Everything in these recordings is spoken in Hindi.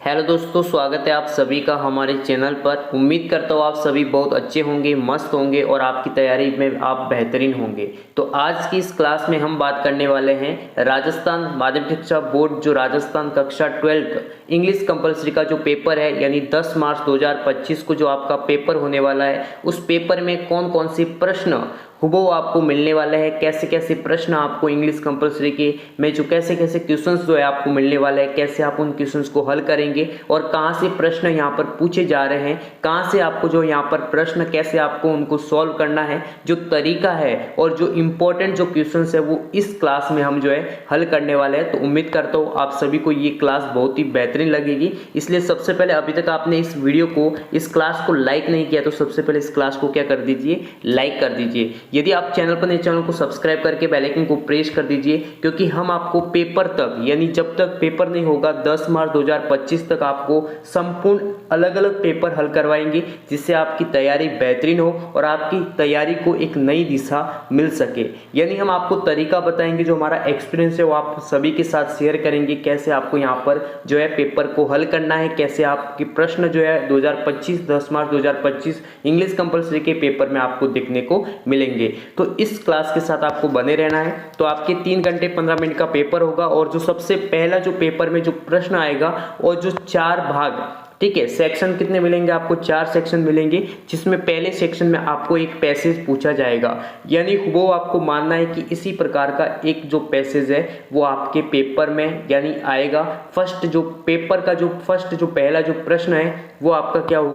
हेलो दोस्तों, स्वागत है आप सभी का हमारे चैनल पर। उम्मीद करता हूँ आप सभी बहुत अच्छे होंगे, मस्त होंगे और आपकी तैयारी में आप बेहतरीन होंगे। तो आज की इस क्लास में हम बात करने वाले हैं राजस्थान माध्यमिक शिक्षा बोर्ड जो राजस्थान कक्षा 12 इंग्लिश कंपलसरी का जो पेपर है, यानी 10 मार्च 2025 को जो आपका पेपर होने वाला है, उस पेपर में कौन कौन से प्रश्न हुबहू आपको मिलने वाले हैं, कैसे कैसे प्रश्न आपको इंग्लिश कंपलसरी के में जो कैसे कैसे क्वेश्चंस जो है आपको मिलने वाले हैं, कैसे आप उन क्वेश्चंस को हल करेंगे और कहां से प्रश्न यहां पर पूछे जा रहे हैं, कहां से आपको जो यहां पर प्रश्न कैसे आपको उनको सॉल्व करना है, जो तरीका है और जो इंपॉर्टेंट जो क्वेश्चंस है वो इस क्लास में हम जो है हल करने वाले हैं। तो उम्मीद करता हूँ आप सभी को ये क्लास बहुत ही बेहतरीन लगेगी। इसलिए सबसे पहले, अभी तक आपने इस वीडियो को, इस क्लास को लाइक नहीं किया तो सबसे पहले इस क्लास को क्या कर दीजिए, लाइक कर दीजिए। यदि आप चैनल पर नए, चैनल को सब्सक्राइब करके बेल आइकन को प्रेस कर दीजिए, क्योंकि हम आपको पेपर तक, यानी जब तक पेपर नहीं होगा 10 मार्च 2025 तक आपको संपूर्ण अलग अलग पेपर हल करवाएंगे, जिससे आपकी तैयारी बेहतरीन हो और आपकी तैयारी को एक नई दिशा मिल सके। यानी हम आपको तरीका बताएंगे, जो हमारा एक्सपीरियंस है वो आप सभी के साथ शेयर करेंगे, कैसे आपको यहाँ पर जो है पेपर को हल करना है, कैसे आपके प्रश्न जो है 2025 10 मार्च 2025 इंग्लिश कंपलसरी के पेपर में आपको देखने को मिलेंगे। तो इस क्लास के साथ आपको बने रहना है। तो आपके 3 घंटे 15 मिनट का पेपर होगा और जो सबसे पहला जो पेपर में जो प्रश्न आएगा और जो 4 भाग, ठीक है, सेक्शन कितने मिलेंगे आपको, 4 सेक्शन मिलेंगे, जिसमें पहले सेक्शन में आपको एक पैसेज पूछा जाएगा। यानी वो आपको मानना है कि इसी प्रकार का एक जो पैसेज है वो आपके पेपर में यानी आएगा। फर्स्ट जो पेपर का जो फर्स्ट जो पहला जो प्रश्न है वो आपका क्या होगा।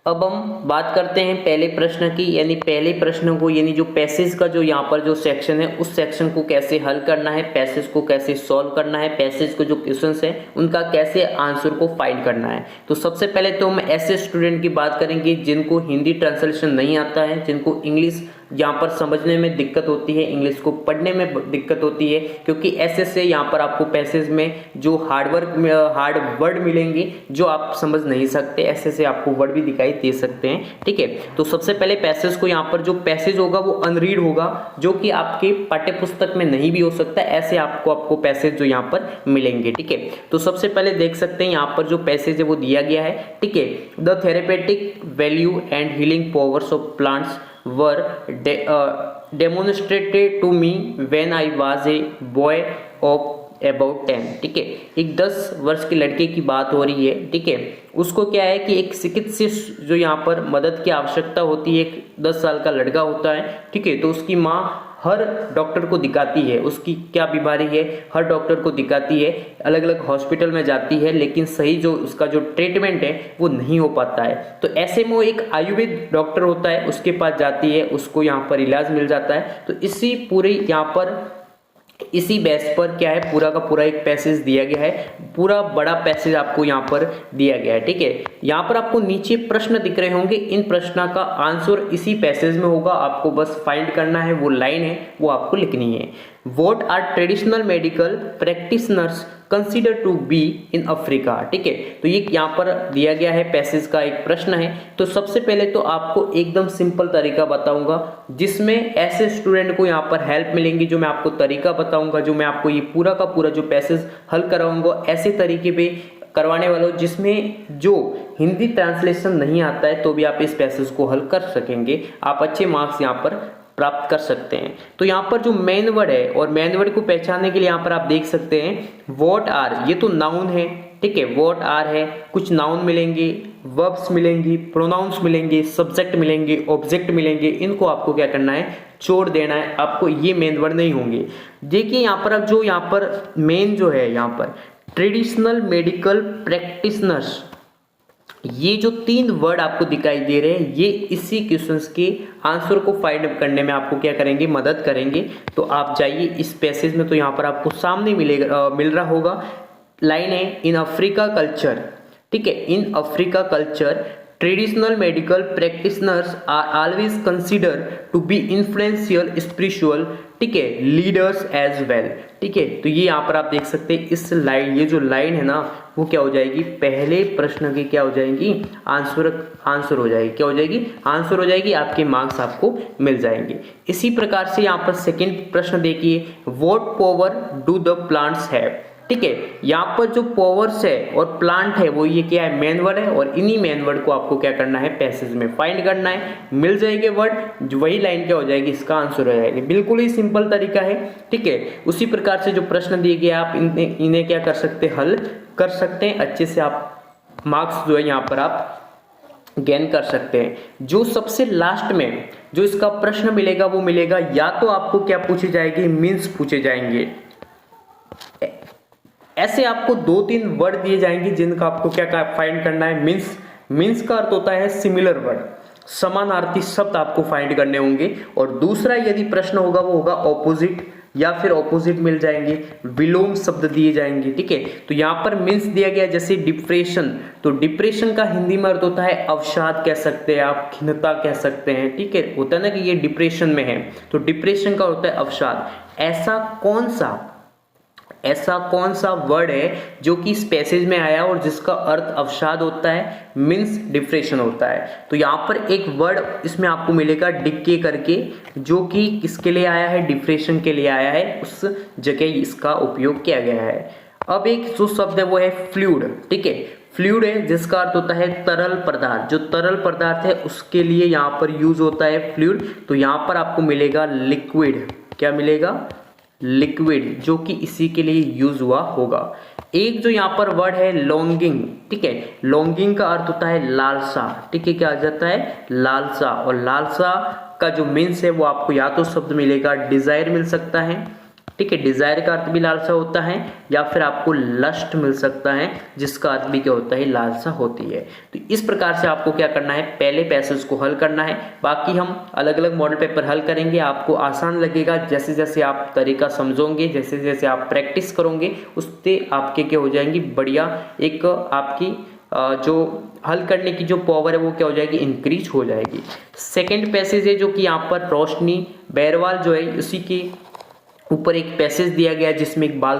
अब हम बात करते हैं पहले प्रश्न की, यानी पहले प्रश्न को, यानी जो पैसेज का जो यहाँ पर जो सेक्शन है उस सेक्शन को कैसे हल करना है, पैसेज को कैसे सॉल्व करना है, पैसेज को जो क्वेश्चंस है उनका कैसे आंसर को फाइंड करना है। तो सबसे पहले तो हम ऐसे स्टूडेंट की बात करेंगे जिनको हिंदी ट्रांसलेशन नहीं आता है, जिनको इंग्लिश यहाँ पर समझने में दिक्कत होती है, इंग्लिश को पढ़ने में दिक्कत होती है, क्योंकि ऐसे से यहाँ पर आपको पैसेज में जो हार्ड वर्ड मिलेंगे जो आप समझ नहीं सकते, ऐसे से आपको वर्ड भी दिखाई दे सकते हैं। ठीक है, तो सबसे पहले पैसेज को, यहाँ पर जो पैसेज होगा वो अनरीड होगा, जो कि आपके पाठ्य पुस्तक में नहीं भी हो सकता, ऐसे आपको पैसेज जो यहाँ पर मिलेंगे। ठीक है, तो सबसे पहले देख सकते हैं यहाँ पर जो पैसेज है वो दिया गया है। ठीक है, the therapeutic value and healing powers of plants were demonstrated to me when I was a boy of about 10। ठीक है, एक 10 वर्ष की लड़के की बात हो रही है। ठीक है, उसको क्या है कि एक चिकित्सक जो यहाँ पर मदद की आवश्यकता होती है, एक 10 साल का लड़का होता है। ठीक है, तो उसकी माँ हर डॉक्टर को दिखाती है, उसकी क्या बीमारी है हर डॉक्टर को दिखाती है, अलग अलग हॉस्पिटल में जाती है, लेकिन सही जो उसका जो ट्रीटमेंट है वो नहीं हो पाता है। तो ऐसे में वो एक आयुर्वेद डॉक्टर होता है, उसके पास जाती है, उसको यहाँ पर इलाज मिल जाता है। तो इसी पूरी यहाँ पर इसी बेस पर क्या है, पूरा का पूरा एक पैसेज दिया गया है, पूरा बड़ा पैसेज आपको यहाँ पर दिया गया है। ठीक है, यहाँ पर आपको नीचे प्रश्न दिख रहे होंगे, इन प्रश्न का आंसर इसी पैसेज में होगा, आपको बस फाइंड करना है, वो लाइन है वो आपको लिखनी है। What are traditional medical practitioners consider to be in Africa. ठीक है, तो ये यहाँ पर दिया गया है, पैसेज का एक प्रश्न है। तो सबसे पहले तो आपको एकदम सिंपल तरीका बताऊंगा, जिसमें ऐसे स्टूडेंट को यहाँ पर हेल्प मिलेंगी, जो मैं आपको तरीका बताऊंगा, जो मैं आपको ये पूरा का पूरा जो पैसेज हल कराऊंगा ऐसे तरीके पे करवाने वाला हूँ, जिसमें जो हिंदी ट्रांसलेशन नहीं आता है तो भी आप इस पैसेज को हल कर सकेंगे, आप अच्छे मार्क्स यहाँ पर प्राप्त कर सकते हैं। तो यहाँ पर जो मेन वर्ड है, और मेन वर्ड को पहचानने के लिए यहाँ पर आप देख सकते हैं व्हाट आर, ये तो नाउन है। ठीक है, व्हाट आर है, कुछ नाउन मिलेंगे, वर्ब्स मिलेंगी, प्रोनाउंस मिलेंगे, सब्जेक्ट मिलेंगे, ऑब्जेक्ट मिलेंगे, इनको आपको क्या करना है, छोड़ देना है, आपको ये मेन वर्ड नहीं होंगे। देखिए यहाँ पर अब जो यहाँ पर मेन जो है, यहाँ पर ट्रेडिशनल मेडिकल प्रैक्टिशनर्स, ये जो 3 वर्ड आपको दिखाई दे रहे हैं, ये इसी क्वेश्चंस के आंसर को फाइंड करने में आपको क्या करेंगे, मदद करेंगे। तो आप जाइए इस पैसेज में, तो यहाँ पर आपको सामने मिल रहा होगा, लाइन है, इन अफ्रीका कल्चर। ठीक है, in Africa culture traditional medical practitioners are always consider to be influential spiritual, ठीक है, लीडर्स एज वेल। ठीक है, तो ये यहाँ पर आप देख सकते हैं, इस लाइन, ये जो लाइन है ना वो क्या हो जाएगी, पहले प्रश्न की क्या हो जाएगी, आंसर हो जाएगी, क्या हो जाएगी, आंसर हो जाएगी, आपके मार्क्स आपको मिल जाएंगे। इसी प्रकार से यहाँ पर सेकंड प्रश्न देखिए, what power do the plants have. ठीक है। यहाँ पर जो पावर्स है और प्लांट है वो ये क्या है, मेन वर्ड है, और इन्हीं मेन वर्ड को आपको क्या करना है, पैसेज में फाइंड करना है। मिल जाएंगे वर्ड, जो वही लाइन क्या हो जाएगी, इसका आंसर हो जाएगी। बिल्कुल ही सिंपल तरीका है, ठीक है। उसी प्रकार से जो प्रश्न दिए गए आप इन्हें क्या कर सकते हैं, हल कर सकते हैं। अच्छे से आप मार्क्स जो है यहाँ पर आप गेन कर सकते हैं। जो सबसे लास्ट में जो इसका प्रश्न मिलेगा वो मिलेगा, या तो आपको क्या पूछी जाएगी, मीन्स पूछे जाएंगे। ऐसे आपको 2-3 वर्ड दिए जाएंगे जिनका आपको क्या फाइंड करना है, मीन्स का अर्थ होता है सिमिलर वर्ड, समानार्थी शब्द आपको फाइंड करने होंगे। और दूसरा यदि प्रश्न होगा वो होगा ऑपोजिट, या फिर ऑपोजिट मिल जाएंगे, विलोम शब्द दिए जाएंगे, ठीक है। तो यहाँ पर मीन्स दिया गया जैसे डिप्रेशन, तो डिप्रेशन का हिंदी में अर्थ होता है अवसाद कह सकते हैं आप, खिन्नता कह सकते हैं, ठीक है। होता है ना कि ये डिप्रेशन में है, तो डिप्रेशन का होता है अवसाद। ऐसा कौन सा वर्ड है जो कि इस पैसेज में आया और जिसका अर्थ अवसाद होता है, मीन्स डिप्रेशन होता है। तो यहाँ पर एक वर्ड इसमें आपको मिलेगा डिके करके, जो कि किसके लिए आया है, डिप्रेशन के लिए आया है, उस जगह इसका उपयोग किया गया है। अब एक जो शब्द है वो है फ्लूइड, ठीक है। फ्लूइड है जिसका अर्थ होता है तरल पदार्थ, जो तरल पदार्थ है उसके लिए यहाँ पर यूज होता है फ्लूइड। तो यहाँ पर आपको मिलेगा लिक्विड, क्या मिलेगा, लिक्विड, जो कि इसी के लिए यूज हुआ होगा। एक जो यहाँ पर वर्ड है लॉन्गिंग, ठीक है। लॉन्गिंग का अर्थ होता है लालसा, ठीक है, क्या आ जाता है, लालसा। और लालसा का जो मीन्स है वो आपको या तो शब्द मिलेगा डिजायर मिल सकता है, ठीक है, डिजायर का अर्थ भी लालसा होता है, या फिर आपको लस्ट मिल सकता है जिसका अर्थ भी क्या होता है, लालसा होती है। तो इस प्रकार से आपको क्या करना है, पहले पैसेज को हल करना है। बाकी हम अलग अलग मॉडल पेपर हल करेंगे, आपको आसान लगेगा जैसे जैसे आप तरीका समझोगे, जैसे जैसे आप प्रैक्टिस करोगे, उससे आपके क्या हो जाएंगी, बढ़िया एक आपकी जो हल करने की जो पावर है वो क्या हो जाएगी, इंक्रीज हो जाएगी। सेकेंड पैसेज है जो कि यहाँ पर रोशनी बैरवाल जो है उसी की ऊपर एक पैसेज दिया गया जिसमें एक बाल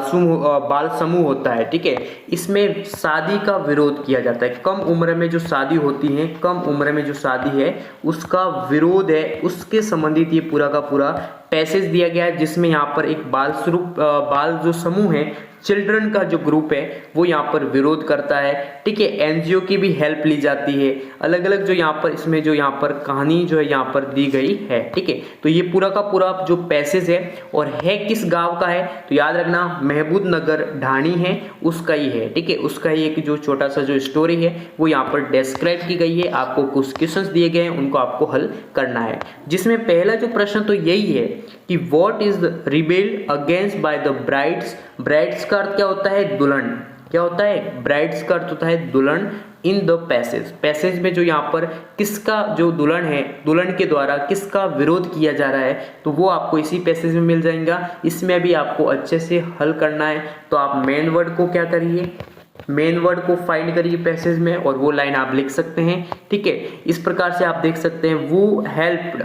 समूह होता है, ठीक है। इसमें शादी का विरोध किया जाता है, कम उम्र में जो शादी होती है, कम उम्र में जो शादी है उसका विरोध है, उसके संबंधित ये पूरा का पूरा पैसेज दिया गया है, जिसमें यहाँ पर एक बाल जो समूह है, चिल्ड्रन का जो ग्रुप है वो यहाँ पर विरोध करता है, ठीक है। एनजीओ की भी हेल्प ली जाती है, अलग अलग जो यहाँ पर इसमें जो यहाँ पर कहानी जो है यहाँ पर दी गई है, ठीक है। तो ये पूरा का पूरा जो पैसेज है और है किस गांव का है, तो याद रखना महबूब नगर ढाणी है उसका ही है, ठीक है। उसका ही एक जो छोटा सा जो स्टोरी है वो यहाँ पर डिस्क्राइब की गई है। आपको कुछ क्वेश्चंस दिए गए हैं, उनको आपको हल करना है, जिसमें पहला जो प्रश्न तो यही है कि what is rebelled against by the brides का अर्थ क्या होता है, दुल्हन, क्या होता है, ब्राइड्स का अर्थ होता है दुल्हन। इन द पैसेज में जो यहाँ पर किसका जो दुल्हन है, दुल्हन के द्वारा किसका विरोध किया जा रहा है, तो वो आपको इसी पैसेज में मिल जाएगा। इसमें भी आपको अच्छे से हल करना है, तो आप मेन वर्ड को क्या करिए, मेन वर्ड को फाइंड करिए पैसेज में, और वो लाइन आप लिख सकते हैं, ठीक है। इस प्रकार से आप देख सकते हैं, वो helped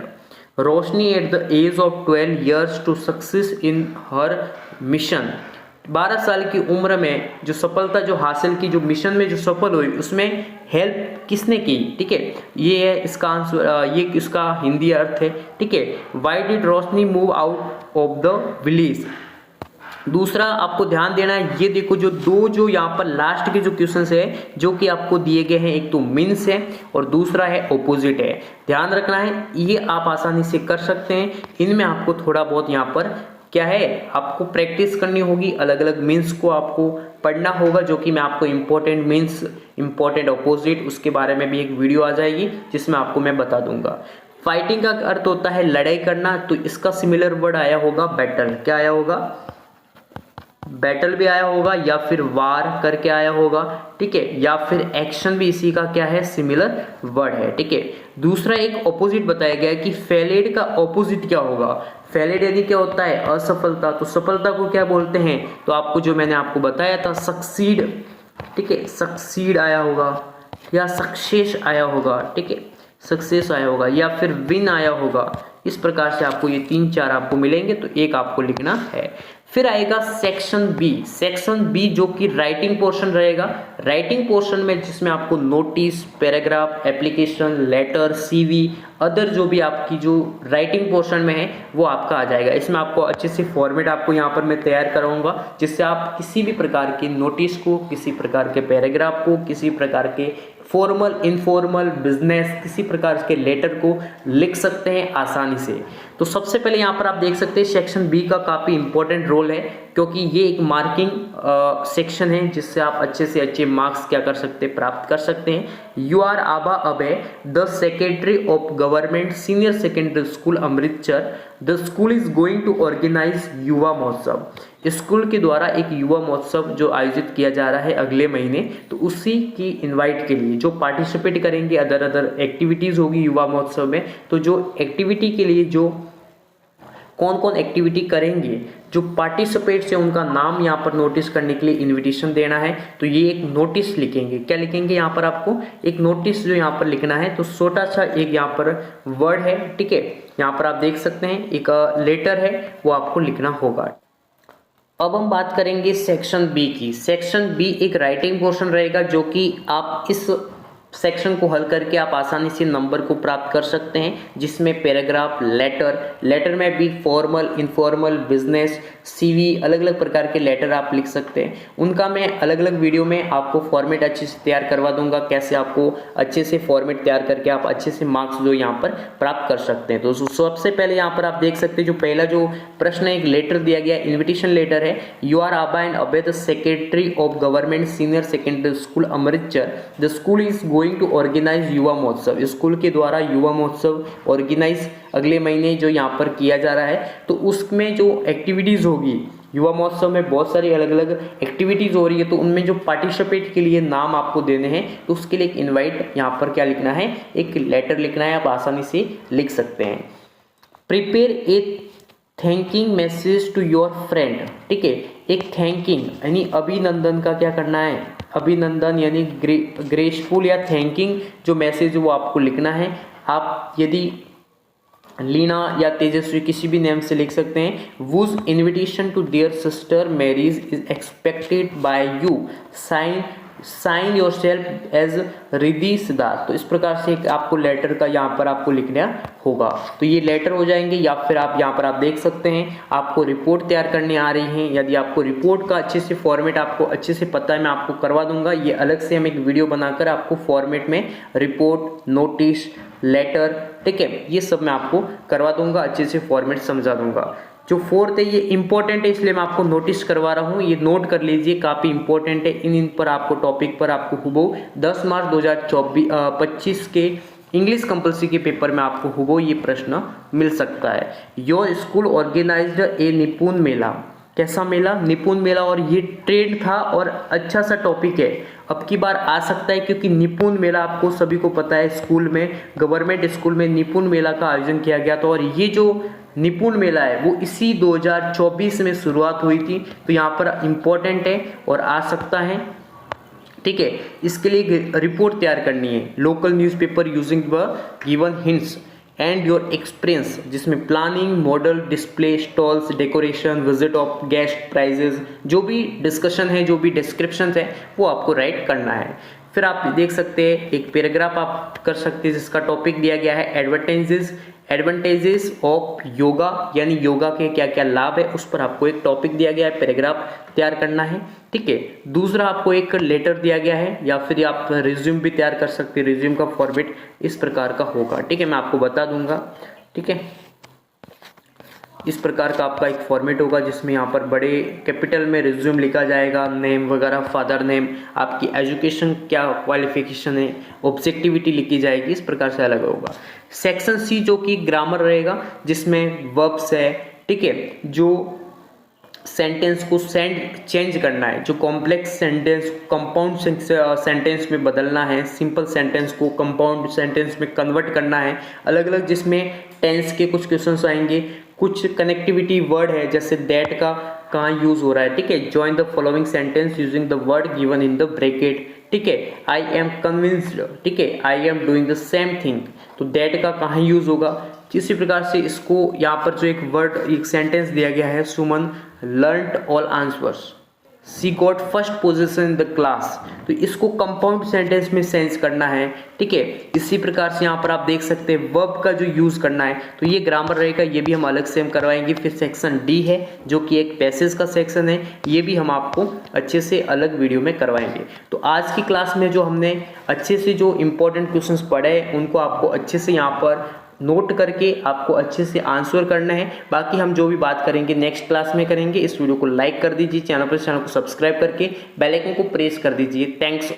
Roshni at the age of 12 years to success in her mission. 12 साल की उम्र में जो सफलता जो हासिल की, जो मिशन में जो सफल हुई, उसमें हेल्प किसने की, ठीक है। ये है इसका आंसर, ये इसका हिंदी अर्थ है, ठीक है। Why did Roshni move out of the village. दूसरा आपको ध्यान देना है, ये देखो जो यहाँ पर लास्ट के जो क्वेश्चंस है जो कि आपको दिए गए हैं, एक तो मीन्स है और दूसरा है ऑपोजिट है। ध्यान रखना है, ये आप आसानी से कर सकते हैं। इनमें आपको थोड़ा बहुत यहाँ पर क्या है, आपको प्रैक्टिस करनी होगी, अलग अलग मीन्स को आपको पढ़ना होगा, जो कि मैं आपको इंपॉर्टेंट मीन्स, इंपॉर्टेंट ऑपोजिट, उसके बारे में भी एक वीडियो आ जाएगी जिसमें आपको मैं बता दूंगा। फाइटिंग का अर्थ होता है लड़ाई करना, तो इसका सिमिलर वर्ड आया होगा बैटल, क्या आया होगा, बैटल भी आया होगा, या फिर वार करके आया होगा, ठीक है, या फिर एक्शन भी इसी का क्या है, सिमिलर वर्ड है, ठीक है। दूसरा एक ऑपोजिट बताया गया है कि फेलेड का ऑपोजिट क्या होगा। फेलेड यदि क्या होता है, असफलता, तो सफलता को क्या बोलते हैं, तो आपको जो मैंने आपको बताया था सक्सीड, ठीक है, सक्सीड आया होगा, या सक्सेस आया होगा, ठीक है, सक्सेस आया होगा, या फिर विन आया होगा। इस प्रकार से आपको ये 3-4 आपको मिलेंगे, तो एक आपको लिखना है। फिर आएगा सेक्शन बी। सेक्शन बी जो कि राइटिंग पोर्शन रहेगा। राइटिंग पोर्शन में जिसमें आपको notice, paragraph, application, letter, CV, other जो भी आपकी जो राइटिंग पोर्शन में है वो आपका आ जाएगा। इसमें आपको अच्छे से फॉर्मेट आपको यहाँ पर मैं तैयार कराऊंगा, जिससे आप किसी भी प्रकार के नोटिस को, किसी प्रकार के पैराग्राफ को, किसी प्रकार के फॉर्मल, इनफॉर्मल, बिजनेस, किसी प्रकार के लेटर को लिख सकते हैं आसानी से। तो सबसे पहले यहाँ पर आप देख सकते हैं सेक्शन बी का काफ़ी इंपॉर्टेंट रोल है, क्योंकि ये एक मार्किंग सेक्शन है जिससे आप अच्छे से अच्छे मार्क्स क्या कर सकते हैं, प्राप्त कर सकते हैं। You are Abha Abhay the secretary of government senior secondary school Amritsar. The school is going to organize Yuva Mahotsav. School के द्वारा एक युवा महोत्सव जो आयोजित किया जा रहा है अगले महीने, तो उसी की इनवाइट के लिए जो पार्टिसिपेट करेंगे, अदर एक्टिविटीज़ होगी युवा महोत्सव में, तो जो एक्टिविटी के लिए जो कौन कौन एक्टिविटी करेंगे, जो पार्टिसिपेट्स है उनका नाम यहाँ पर नोटिस करने के लिए इनविटेशन देना है। तो ये एक नोटिस लिखेंगे। क्या लिखेंगे यहाँ पर आपको एक नोटिस जो यहाँ पर लिखना है, तो छोटा सा एक यहाँ पर वर्ड है, ठीक है, यहाँ पर आप देख सकते हैं एक लेटर है वो आपको लिखना होगा। अब हम बात करेंगे सेक्शन बी की। सेक्शन बी एक राइटिंग पोर्शन रहेगा, जो कि आप इस सेक्शन को हल करके आप आसानी से नंबर को प्राप्त कर सकते हैं, जिसमें पैराग्राफ, लेटर में भी फॉर्मल, इनफॉर्मल, बिजनेस, सीवी, अलग अलग प्रकार के लेटर आप लिख सकते हैं। उनका मैं अलग अलग वीडियो में आपको फॉर्मेट अच्छे से तैयार करवा दूंगा, कैसे आपको अच्छे से फॉर्मेट तैयार करके आप अच्छे से मार्क्स जो यहाँ पर प्राप्त कर सकते हैं। तो सबसे पहले यहाँ पर आप देख सकते हैं जो पहला जो प्रश्न है, एक लेटर दिया गया, इन्विटेशन लेटर है। You are Abha and Abhay the secretary of government senior secondary school Amritsar. The school is going to organize Yuva Mahotsav. School के द्वारा युवा महोत्सव ऑर्गेनाइज अगले महीने जो यहाँ पर किया जा रहा है, तो उसमें जो एक्टिविटीज होगी, युवा महोत्सव में बहुत सारी अलग अलग एक्टिविटीज हो रही है, तो उनमें जो पार्टिसिपेट के लिए नाम आपको देने हैं, तो उसके लिए एक इनवाइट यहाँ पर क्या लिखना है, एक लेटर लिखना है। आप आसानी से लिख सकते हैं। Prepare a thanking message to your friend, ठीक है, एक थैंकिंग यानी अभिनंदन का क्या करना है, अभिनंदन यानी ग्रेसफुल या थैंकिंग जो मैसेज वो आपको लिखना है। आप यदि लीना या तेजस्वी किसी भी नेम से लिख सकते हैं। Whose invitation to their sister marriage is expected by you, sign yourself as Riddhi Siddharth. तो इस प्रकार से एक आपको लेटर का यहाँ पर आपको लिखना होगा। तो ये लेटर हो जाएंगे, या फिर आप यहाँ पर आप देख सकते हैं आपको रिपोर्ट तैयार करने आ रही है। यदि आपको रिपोर्ट का अच्छे से फॉर्मेट आपको अच्छे से पता है, मैं आपको करवा दूंगा। ये अलग से हम एक वीडियो बनाकर आपको फॉर्मेट में रिपोर्ट, नोटिस, लेटर, ठीक है, ये सब मैं आपको करवा दूंगा, अच्छे से फॉर्मेट समझा दूंगा। जो फोर्थ है ये इंपॉर्टेंट है, इसलिए मैं आपको नोटिस करवा रहा हूँ, ये नोट कर लीजिए, काफ़ी इंपॉर्टेंट है। इन पर आपको टॉपिक पर आपको हुबहू 10 मार्च 2025 के इंग्लिश कंपल्सरी के पेपर में आपको हुबहू ये प्रश्न मिल सकता है। योर स्कूल ऑर्गेनाइज्ड ए निपुण मेला। कैसा मेला? निपुण मेला। और ये ट्रेंड था और अच्छा सा टॉपिक है, अब की बार आ सकता है, क्योंकि निपुण मेला आपको सभी को पता है, स्कूल में, गवर्नमेंट स्कूल में निपुण मेला का आयोजन किया गया था। और ये जो निपुण मेला है वो इसी 2024 में शुरुआत हुई थी। तो यहाँ पर इम्पोर्टेंट है और आ सकता है, ठीक है। इसके लिए रिपोर्ट तैयार करनी है, local newspaper using the given hints and your experience, जिसमें planning, model, display, stalls, decoration, visit of guest, prizes, जो भी डिस्कशन है, जो भी डिस्क्रिप्शन है, वो आपको राइट करना है। फिर आप देख सकते हैं एक पैराग्राफ आप कर सकते हैं जिसका टॉपिक दिया गया है एडवांटेजेस ऑफ योगा, यानी योगा के क्या क्या लाभ है, उस पर आपको एक टॉपिक दिया गया है, पैराग्राफ तैयार करना है, ठीक है। दूसरा आपको एक लेटर दिया गया है, या फिर आप रिज्यूम भी तैयार कर सकते हैं। रिज्यूम का फॉर्मेट इस प्रकार का होगा, ठीक है, मैं आपको बता दूंगा, ठीक है। इस प्रकार का आपका एक फॉर्मेट होगा जिसमें यहाँ पर बड़े कैपिटल में रिज्यूम लिखा जाएगा, नेम वगैरह, फादर नेम, आपकी एजुकेशन क्या क्वालिफिकेशन है, ऑब्जेक्टिविटी लिखी जाएगी, इस प्रकार से अलग होगा। सेक्शन सी जो कि ग्रामर रहेगा, जिसमें वर्ब्स है, ठीक है, जो सेंटेंस को चेंज करना है, जो कॉम्प्लेक्स सेंटेंस कंपाउंड सेंटेंस में बदलना है, सिंपल सेंटेंस को कंपाउंड सेंटेंस में कन्वर्ट करना है, अलग अलग, जिसमें टेंस के कुछ क्वेश्चंस आएंगे, कुछ कनेक्टिविटी वर्ड है, जैसे दैट का कहाँ यूज हो रहा है, ठीक है, join the following sentence using the word given in the bracket, ठीक है, आई एम कन्विंस्ड, ठीक है, I am doing the same thing, तो दैट का कहाँ यूज होगा। इसी प्रकार से इसको यहाँ पर जो एक वर्ड, एक सेंटेंस दिया गया है, सुमन learnt all answers. She got first position in the class. तो इसको कंपाउंड सेंटेंस में सेंस करना है, ठीक है। इसी प्रकार से यहाँ पर आप देख सकते हैं वर्ब का जो यूज करना है, तो ये ग्रामर रहेगा, ये भी हम अलग से हम करवाएंगे। फिर सेक्शन डी है जो कि एक पैसेज का सेक्शन है, ये भी हम आपको अच्छे से अलग वीडियो में करवाएंगे। तो आज की क्लास में जो हमने अच्छे से जो इंपॉर्टेंट क्वेश्चंस पढ़े उनको आपको अच्छे से यहाँ पर नोट करके आपको अच्छे से आंसर करना है। बाकी हम जो भी बात करेंगे नेक्स्ट क्लास में करेंगे। इस वीडियो को लाइक कर दीजिए, चैनल को सब्सक्राइब करके बेल आइकन को प्रेस कर दीजिए। थैंक्स।